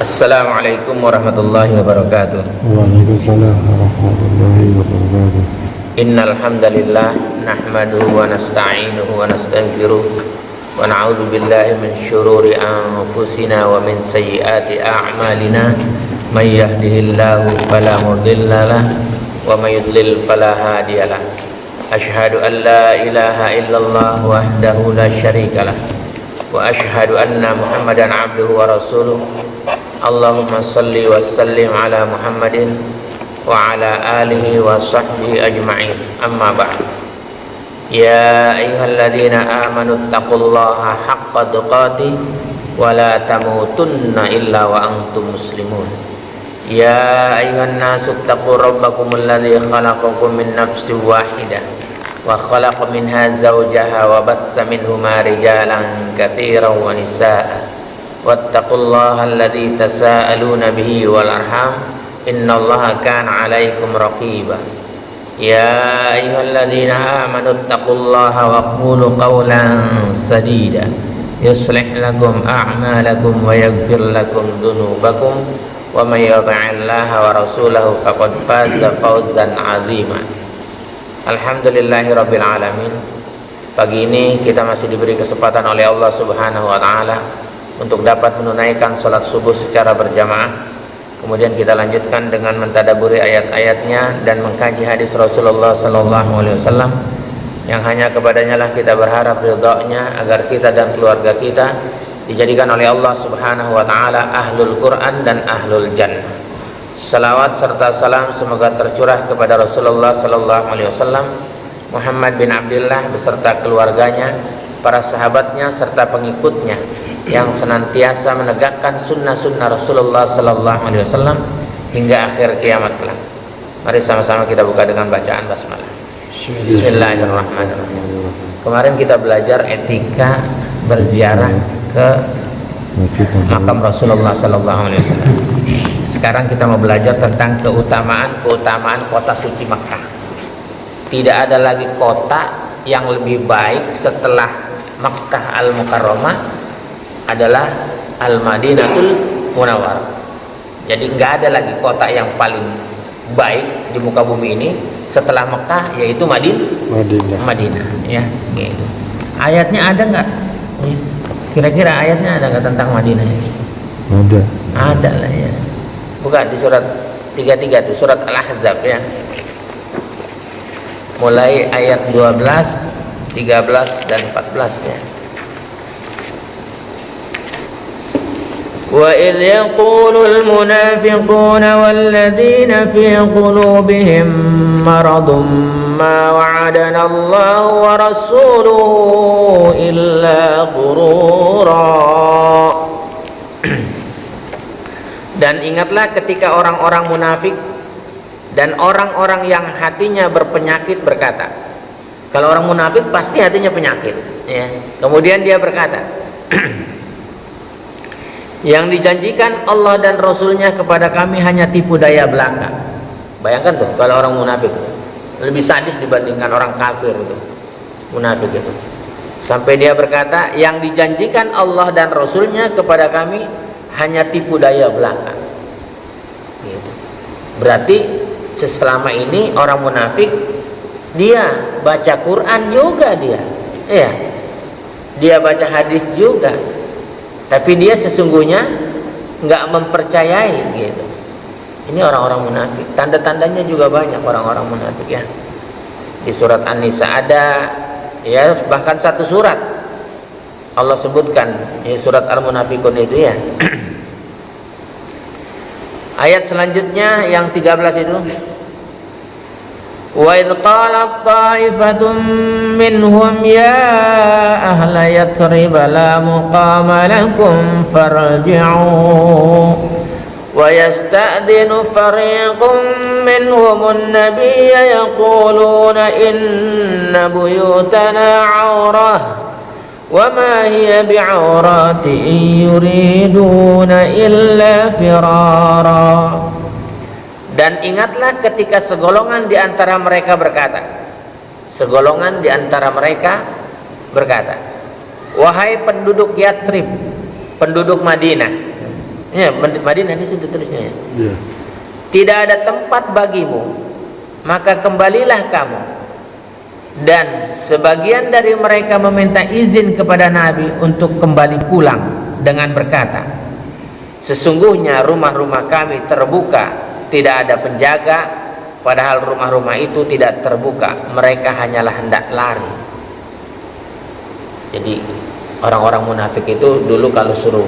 Assalamualaikum warahmatullahi wabarakatuh. Waalaikumsalam warahmatullahi wabarakatuh. Innal hamdalillah nahmaduhu wa nasta'inuhu wa nastaghfiruh wa na'udzu billahi min syururi anfusina wa min sayyiati a'malina. May yahdihillahu fala mudilla lahu wa may yudlil fala hadiya lahu. Asyhadu an la ilaha illallah wahdahu la syarika lah wa asyhadu anna Muhammadan abduhu wa rasuluh. Allahumma salli wa sallim ala Muhammadin wa ala alihi wa sahbihi ajma'in. Amma ba'd. Ya ayyuhalladzina amanu taqullaha haqqa tuqatih wa la tamutunna illa wa antum muslimun. Ya ayyuhan nasu taqu rabbakumul ladzi khalaqakum min nafsin wahidah wa khalaqa minha zawjaha wa batta minhuma rijalan katsiran wa nisaa'a. Wattaqullaha alladzi tasaaluna bihi wal arham innallaha kana 'alaikum raqiba. Ya ayyuhalladzina amanu taqullaha wa qulu qawlan sadida yuslih lakum a'malakum wa yaghfir lakum dhunubakum wa may yuti'illaha wa rasulahu faqad faza fawzan 'azima. Alhamdulillahirabbil alamin. Pagi ini kita masih diberi kesempatan oleh Allah Subhanahu wa taala untuk dapat menunaikan sholat subuh secara berjamaah. Kemudian kita lanjutkan dengan mentadaburi ayat-ayatnya dan mengkaji hadis Rasulullah SAW yang hanya kepadanya lah kita berharap ridha-Nya agar kita dan keluarga kita dijadikan oleh Allah Subhanahu wa taala ahlul Quran dan ahlul jannah. Salawat serta salam semoga tercurah kepada Rasulullah SAW, Muhammad bin Abdullah beserta keluarganya, para sahabatnya serta pengikutnya yang senantiasa menegakkan sunnah-sunnah Rasulullah SAW hingga akhir kiamat kelak. Mari sama-sama kita buka dengan bacaan basmalah. Bismillahirrahmanirrahim. Kemarin kita belajar etika berziarah ke makam Rasulullah SAW. Sekarang kita mau belajar tentang keutamaan kota suci Makkah. Tidak ada lagi kota yang lebih baik setelah Makkah Al-Mukarramah adalah Al-Madinatul Munawwarah. Jadi nggak ada lagi kota yang paling baik di muka bumi ini setelah Mekah, yaitu Madinah. Ya, gitu. Ayatnya ada nggak? Kira-kira ayatnya ada nggak tentang Madinah? Ada. Ada lah ya. Bukan di surat 33 itu surat Al-Ahzab ya. Mulai ayat 12, 13 dan 14 ya. وَإِذْ يَقُولُ الْمُنَافِقُونَ وَالَّذِينَ فِي قُلُوبِهِم مَّرَضٌ مَّا وَعَدَنَا اللَّهُ وَرَسُولُهُ إِلَّا غُرُورًا. Dan ingatlah ketika orang-orang munafik dan orang-orang yang hatinya berpenyakit berkata, kalau orang munafik pasti hatinya penyakit ya. Kemudian dia berkata, yang dijanjikan Allah dan Rasulnya kepada kami hanya tipu daya belaka. Bayangkan tuh kalau orang munafik lebih sadis dibandingkan orang kafir itu, munafik itu. Sampai dia berkata, yang dijanjikan Allah dan Rasulnya kepada kami hanya tipu daya belaka gitu. Berarti selama ini orang munafik dia baca Quran juga dia baca hadis juga, tapi dia sesungguhnya nggak mempercayai gitu. Ini orang-orang munafik. Tanda-tandanya juga banyak orang-orang munafik ya. Di surat An-Nisa ada ya, bahkan satu surat Allah sebutkan ya, surat Al-Munafiqun itu ya. Ayat selanjutnya yang 13 itu, wa idh qalat ta'ifatun minhum ya ahla Yathrib la muqama lakum farji'u wa yasta'dinu fariqun minhum an-nabiyya yaquluna inna buyutana 'awrah wa ma hiya bi'awrati in yuriduna illa firara. Dan ingatlah ketika segolongan di antara mereka berkata, wahai penduduk Yathrib, penduduk Madinah, Ya, Madinah di situ tulisnya ya. Iya. Tidak ada tempat bagimu, maka kembalilah kamu. Dan sebagian dari mereka meminta izin kepada Nabi untuk kembali pulang dengan berkata, sesungguhnya rumah-rumah kami terbuka, tidak ada penjaga, padahal rumah-rumah itu tidak terbuka, mereka hanyalah hendak lari. Jadi orang-orang munafik itu dulu kalau suruh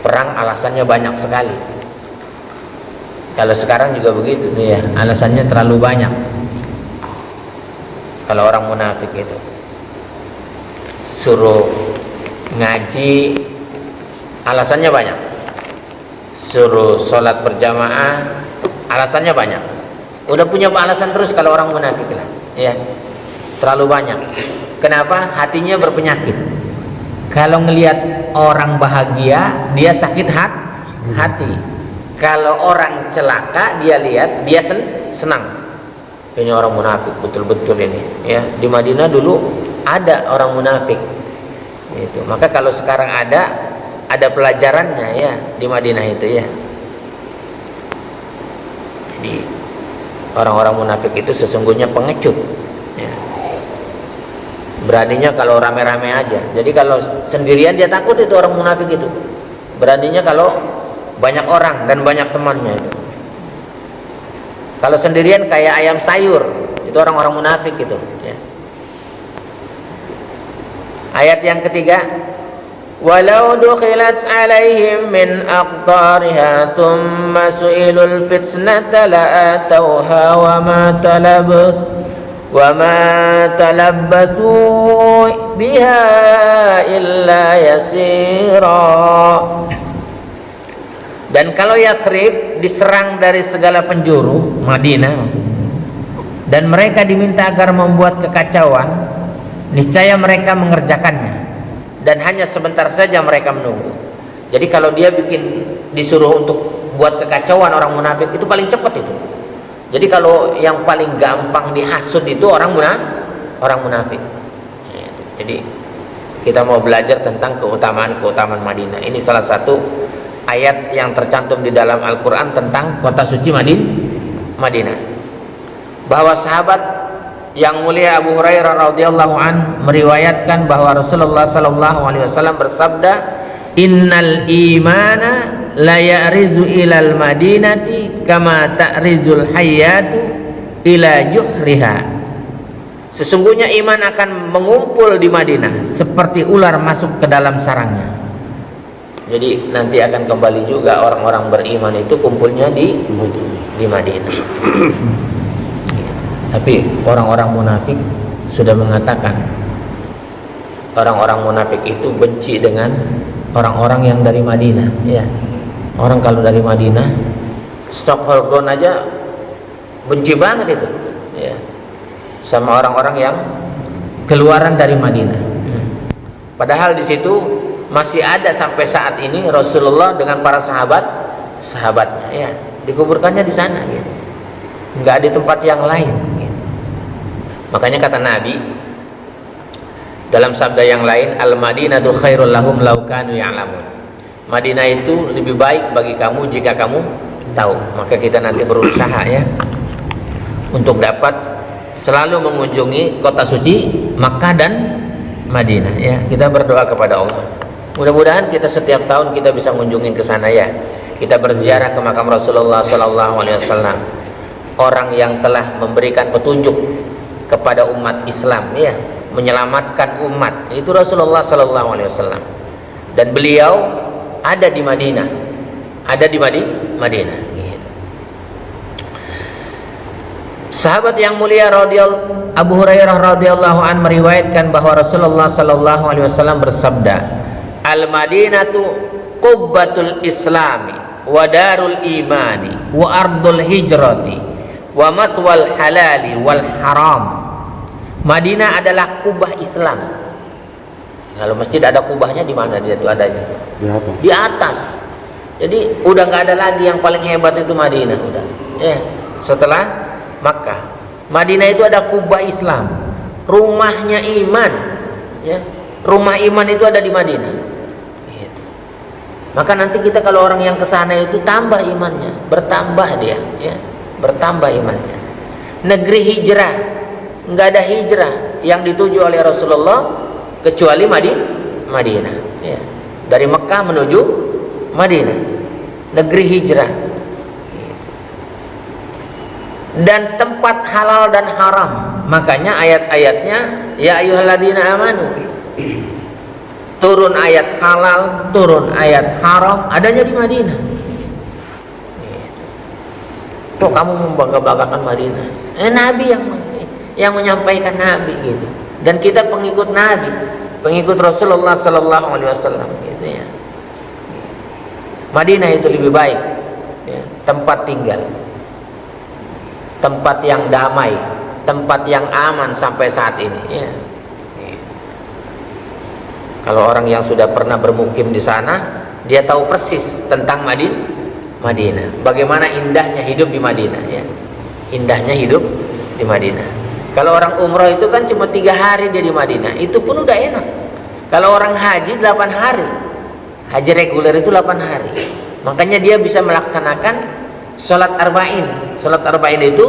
perang alasannya banyak sekali. Kalau sekarang juga begitu tuh ya, alasannya terlalu banyak. Kalau orang munafik itu suruh ngaji, alasannya banyak. Suruh sholat berjamaah, alasannya banyak. Udah punya alasan terus kalau orang munafik lah, ya, terlalu banyak. Kenapa? Hatinya berpenyakit. Kalau ngelihat orang bahagia, dia sakit hati. Kalau orang celaka, dia lihat, dia senang. Ini orang munafik betul-betul ini. Ya, di Madinah dulu ada orang munafik. Itu. Maka kalau sekarang ada pelajarannya ya di Madinah itu ya. Jadi orang-orang munafik itu sesungguhnya pengecut. Ya. Beraninya kalau rame-rame aja. Jadi kalau sendirian dia takut itu orang munafik itu. Beraninya kalau banyak orang dan banyak temannya itu. Kalau sendirian kayak ayam sayur, itu orang-orang munafik itu. Ya. Ayat yang ketiga, walau dukhilat alaihim min aqtariha thumma su'ilul fitnata la'atawha wa ma talabbatu biha illa yasira. Dan kalau Yatsrib diserang dari segala penjuru, Madinah, dan mereka diminta agar membuat kekacauan, niscaya mereka mengerjakannya, dan hanya sebentar saja mereka menunggu. Jadi kalau dia disuruh untuk buat kekacauan orang munafik itu paling cepat itu. Jadi kalau yang paling gampang dihasut itu orang munafik. Jadi kita mau belajar tentang keutamaan Madinah. Ini salah satu ayat yang tercantum di dalam Al-Quran tentang kota suci Madinah. Bahwa sahabat yang mulia Abu Hurairah radhiyallahu an meriwayatkan bahwa Rasulullah sallallahu alaihi wasallam bersabda, innal imana la ya'rizu ilal madinati kama ta'rizul hayyatu ila juhriha. Sesungguhnya iman akan mengumpul di Madinah seperti ular masuk ke dalam sarangnya. Jadi nanti akan kembali juga orang-orang beriman itu kumpulnya di Madinah. Tapi orang-orang munafik sudah mengatakan, orang-orang munafik itu benci dengan orang-orang yang dari Madinah. Ya, orang kalau dari Madinah, Stockholm aja benci banget itu. Ya, sama orang-orang yang keluaran dari Madinah. Padahal di situ masih ada sampai saat ini Rasulullah dengan para sahabatnya ya, dikuburkannya di sana gitu. Enggak di tempat yang lain gitu. Makanya kata Nabi dalam sabda yang lain, al-Madinatu khairul lahum law kanu ya'lamun. Madinah itu lebih baik bagi kamu jika kamu tahu. Maka kita nanti berusaha ya untuk dapat selalu mengunjungi kota suci Makkah dan Madinah ya. Kita berdoa kepada Allah. Mudah-mudahan kita setiap tahun kita bisa mengunjungi ke sana ya. Kita berziarah ke makam Rasulullah sallallahu alaihi wasallam. Orang yang telah memberikan petunjuk kepada umat Islam ya, menyelamatkan umat. Itu Rasulullah sallallahu alaihi wasallam. Dan beliau ada di Madinah. Ada di Madinah gitu. Sahabat yang mulia Abu Hurairah radhiyallahu an meriwayatkan bahwa Rasulullah sallallahu alaihi wasallam bersabda, al-Madinatu qubbatul islami wa darul imani wa ardul hijrati wa matwal halali wal haram. Madinah adalah kubah Islam. Kalau masjid ada kubahnya di mana dia tuh adanya? Di atas. Jadi udah nggak ada lagi yang paling hebat itu Madinah udah. Ya, setelah Makkah. Madinah itu ada kubah Islam. Rumahnya iman. Ya. Rumah iman itu ada di Madinah. Maka nanti kita kalau orang yang ke sana itu tambah imannya, bertambah dia, ya, bertambah imannya. Negeri hijrah, nggak ada hijrah yang dituju oleh Rasulullah kecuali Madinah. Ya. Dari Mekah menuju Madinah, negeri hijrah. Dan tempat halal dan haram. Makanya ayat-ayatnya ya ayyuhalladzina amanu. Turun ayat halal, turun ayat haram, adanya di Madinah. Kok kamu membangga-banggakan Madinah? Nabi yang menyampaikan Nabi gitu. Dan kita pengikut Nabi, pengikut Rasulullah sallallahu alaihi wasallam gitu ya. Madinah itu lebih baik ya, tempat tinggal, tempat yang damai, tempat yang aman sampai saat ini ya. Kalau orang yang sudah pernah bermukim di sana, dia tahu persis tentang Madinah. Bagaimana indahnya hidup di Madinah ya. Indahnya hidup di Madinah. Kalau orang umroh itu kan cuma 3 hari dia di Madinah, itu pun udah enak. Kalau orang haji 8 hari. Haji reguler itu 8 hari. Makanya dia bisa melaksanakan sholat arba'in. Sholat arba'in itu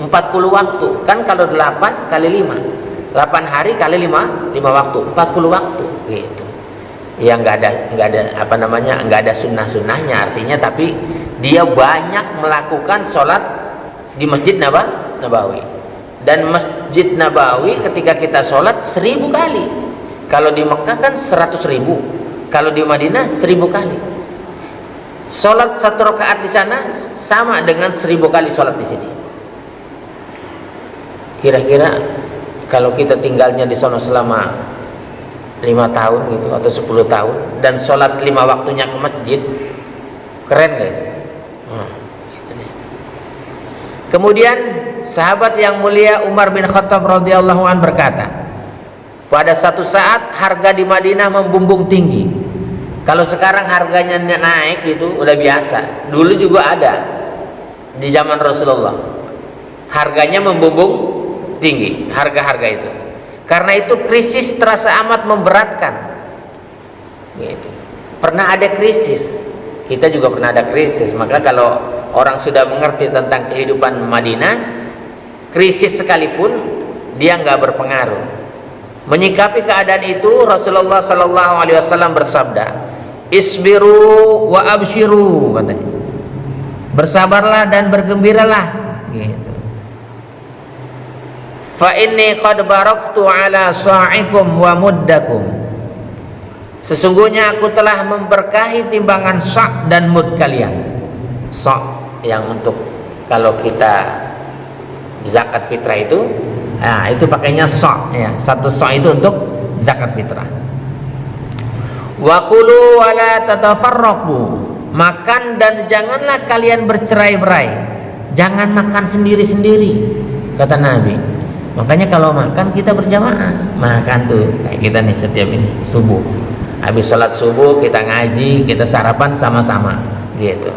40 waktu. Kan kalau 8 kali 5. 8 hari kali 5 waktu, 40 waktu gitu. Ya nggak ada sunnah-sunnahnya artinya, tapi dia banyak melakukan sholat di Masjid Nabawi. Dan Masjid Nabawi ketika kita sholat 1000 kali. Kalau di Mekah kan 100.000, kalau di Madinah 1000 kali. Sholat 1 rakaat di sana sama dengan 1000 kali sholat di sini. Kira-kira kalau kita tinggalnya di sana selama 5 tahun gitu atau 10 tahun dan sholat 5 waktunya ke masjid, keren gak itu? Kemudian sahabat yang mulia Umar bin Khattab radhiyallahu an berkata, pada satu saat harga di Madinah membumbung tinggi. Kalau sekarang harganya naik gitu udah biasa, dulu juga ada di zaman Rasulullah harganya membumbung tinggi, harga-harga itu. Karena itu krisis terasa amat memberatkan gitu. Pernah ada krisis, kita juga pernah ada krisis. Maka kalau orang sudah mengerti tentang kehidupan Madinah, krisis sekalipun dia nggak berpengaruh. Menyikapi keadaan itu Rasulullah sallallahu alaihi wasallam bersabda, isbiru wa abshiru, katanya, bersabarlah dan bergembiralah gitu. Fa inni qad baraktu ala sa'ikum wa muddakum. Sesungguhnya aku telah memberkahi timbangan sa' dan mud kalian. Sa' yang untuk kalau kita zakat fitrah itu, nah itu pakainya sa' ya. 1 sa' itu untuk zakat fitrah. Wa kulu wa la tatafarraqu. Makan dan janganlah kalian bercerai-berai. Jangan makan sendiri-sendiri, kata Nabi. Makanya kalau makan kita berjamaah, makan tuh kayak kita nih setiap ini subuh, habis sholat subuh kita ngaji, kita sarapan sama-sama gitu.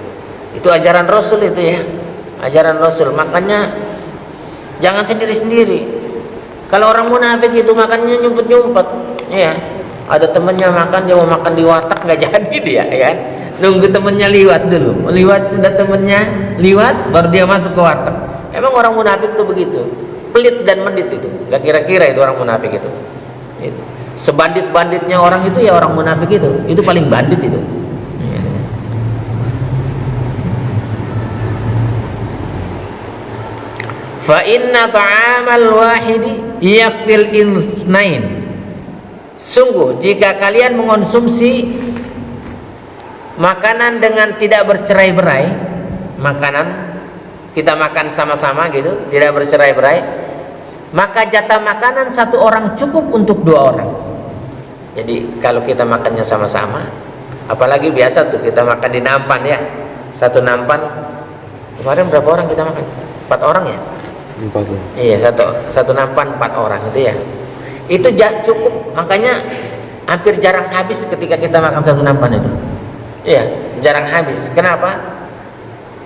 Itu ajaran Rasul itu ya, ajaran Rasul. Makanya jangan sendiri-sendiri. Kalau orang munafik itu makannya nyumpet-nyumpet ya, ada temennya makan, dia mau makan di warteg nggak jadi dia ya, nunggu temennya liwat dulu, sudah temennya liwat baru dia masuk ke warteg. Emang orang munafik tuh begitu, pelit dan mendit itu, gak kira-kira itu orang munafik itu. Sebandit-banditnya orang itu ya orang munafik itu paling bandit itu. Fa inna ta'amal wahidi yakfil insnain. Sungguh jika kalian mengonsumsi makanan dengan tidak bercerai-berai, makanan kita makan sama-sama gitu, tidak bercerai-berai, maka jatah makanan 1 orang cukup untuk 2 orang. Jadi kalau kita makannya sama-sama, apalagi biasa tuh kita makan di nampan ya, 1 nampan. Kemarin berapa orang kita makan? 4 orang ya? 4 ya. Iya, satu nampan 4 orang itu ya. Itu cukup, makanya hampir jarang habis ketika kita makan 1 nampan itu. Iya, jarang habis. Kenapa?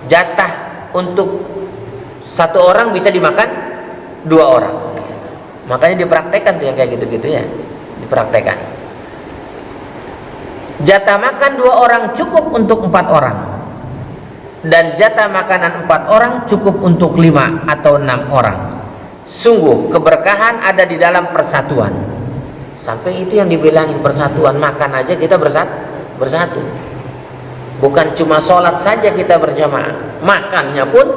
Jatah untuk 1 orang bisa dimakan 2 orang. Makanya dipraktekkan tuh yang kayak gitu-gitu ya, dipraktekkan. Jatah makan 2 orang cukup untuk 4 orang, dan jatah makanan 4 orang cukup untuk 5 atau 6 orang. Sungguh keberkahan ada di dalam persatuan. Sampai itu yang dibilangin persatuan, makan aja kita bersatu. Bukan cuma sholat saja kita berjamaah, makannya pun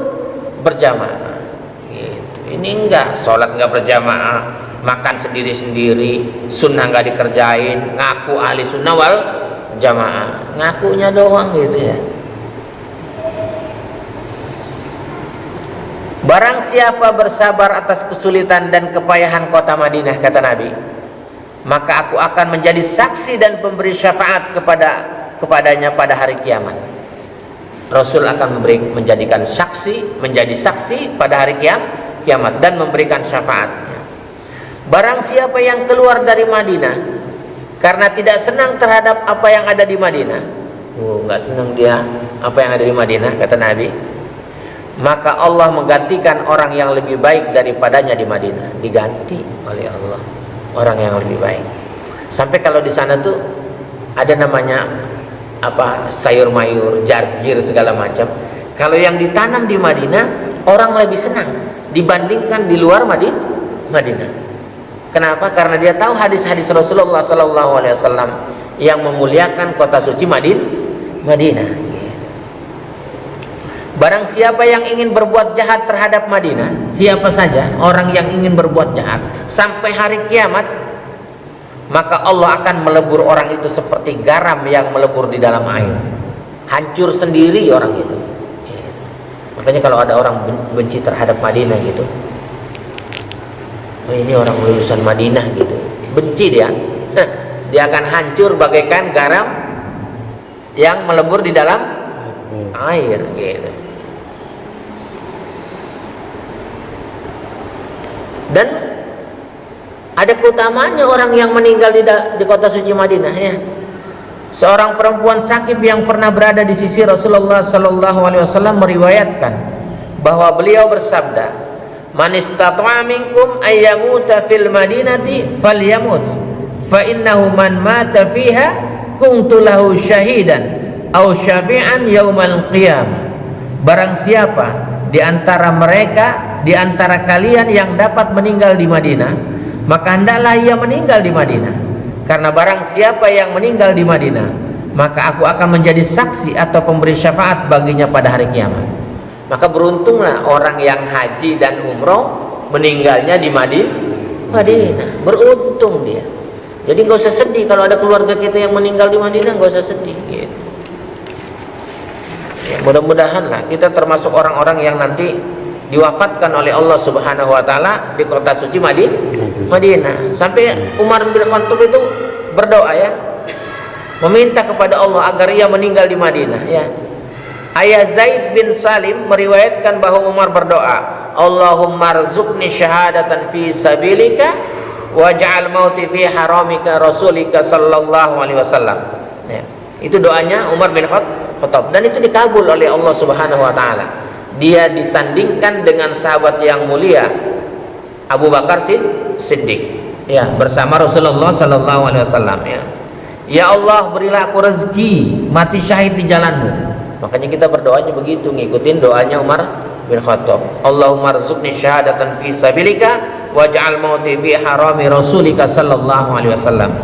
berjamaah gitu. Ini enggak, sholat enggak berjamaah, makan sendiri-sendiri, sunnah enggak dikerjain, ngaku ahli sunnah wal jamaah, ngakunya doang gitu ya. Barang siapa bersabar atas kesulitan dan kepayahan kota Madinah, kata Nabi, maka aku akan menjadi saksi dan pemberi syafaat kepadanya pada hari kiamat. Rasul akan menjadi saksi pada hari kiamat dan memberikan syafaatnya. Barang siapa yang keluar dari Madinah karena tidak senang terhadap apa yang ada di Madinah, nggak senang dia apa yang ada di Madinah, kata Nabi, maka Allah menggantikan orang yang lebih baik daripadanya di Madinah. Diganti oleh Allah orang yang lebih baik. Sampai kalau di sana tuh ada namanya sayur mayur, jarjir segala macam. Kalau yang ditanam di Madinah orang lebih senang dibandingkan di luar Madinah. Kenapa? Karena dia tahu hadis-hadis Rasulullah SAW yang memuliakan kota suci Madinah. Barang siapa yang ingin berbuat jahat terhadap Madinah, siapa saja orang yang ingin berbuat jahat sampai hari kiamat, maka Allah akan melebur orang itu seperti garam yang melebur di dalam air. Hancur sendiri orang itu. Makanya kalau ada orang benci terhadap Madinah gitu, oh ini orang lulusan Madinah gitu, benci dia, dia akan hancur bagaikan garam yang melebur di dalam air gitu. Dan ada keutamaannya orang yang meninggal di kota suci Madinah ya. Seorang perempuan sakib yang pernah berada di sisi Rasulullah SAW meriwayatkan bahwa beliau bersabda, "Man istata'a minkum ayyamuta fil madinati falyamut, fa innahu man mata fiha kuntu lahu syahidan aw syafi'an yaumal qiyamah." Barang siapa di antara kalian yang dapat meninggal di Madinah, maka hendaklah ia meninggal di Madinah. Karena barang siapa yang meninggal di Madinah, maka aku akan menjadi saksi atau pemberi syafaat baginya pada hari kiamat. Maka beruntunglah orang yang haji dan umroh meninggalnya di Madinah. Beruntung dia. Jadi nggak usah sedih kalau ada keluarga kita yang meninggal di Madinah, nggak usah sedih gitu. Ya, mudah-mudahan lah kita termasuk orang-orang yang nanti diwafatkan oleh Allah Subhanahu wa taala di kota suci Madinah. Sampai Umar bin Khattab itu berdoa ya, meminta kepada Allah agar ia meninggal di Madinah ya. Ayah Zaid bin Salim meriwayatkan bahwa Umar berdoa, Allahumma rzuqni syahadatan fi sabilika waj'al mauti fi haramika rasulika sallallahu alaihi wasallam ya. Itu doanya Umar bin Khattab dan itu dikabul oleh Allah Subhanahu wa taala. Dia disandingkan dengan sahabat yang mulia Abu Bakar Siddiq ya, bersama Rasulullah sallallahu alaihi wasallam ya. Ya Allah, berilah aku rezeki mati syahid di jalanmu. Makanya kita berdoanya begitu, ngikutin doanya Umar bin Khattab. Allahumma rzuqni syahadatan fi sabilika waj'al mauti fi harami rasulika sallallahu alaihi wasallam.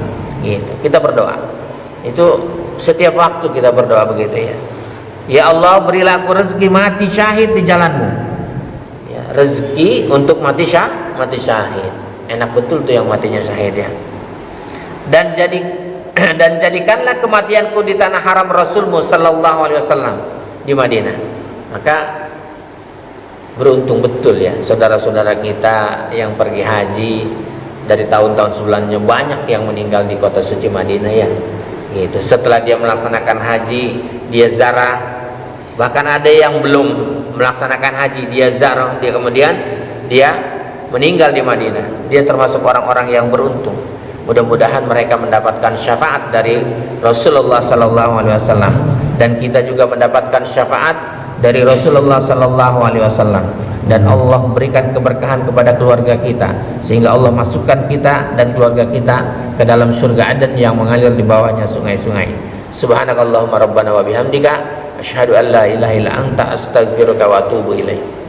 Gitu. Kita berdoa. Itu setiap waktu kita berdoa begitu ya. Ya Allah, berilah aku rezeki mati syahid di jalanmu ya, rezeki untuk mati syahid. Enak betul tuh yang matinya syahid ya. Dan jadikanlah kematianku di tanah haram Rasulmu sallallahu alaihi wasallam di Madinah. Maka beruntung betul ya saudara-saudara kita yang pergi haji dari tahun-tahun sebelumnya, banyak yang meninggal di kota suci Madinah ya. Gitu. Setelah dia melaksanakan haji, dia ziarah. Bahkan ada yang belum melaksanakan haji, dia ziarah, dia kemudian meninggal di Madinah. Dia termasuk orang-orang yang beruntung. Mudah-mudahan mereka mendapatkan syafaat dari Rasulullah sallallahu alaihi wasallam dan kita juga mendapatkan syafaat dari Rasulullah sallallahu alaihi wasallam, dan Allah berikan keberkahan kepada keluarga kita sehingga Allah masukkan kita dan keluarga kita ke dalam surga Aden yang mengalir di bawahnya sungai-sungai. Subhanakallahumma rabbana wa bihamdika asyhadu an la ilaha illa anta astaghfiruka wa atubu ilaik.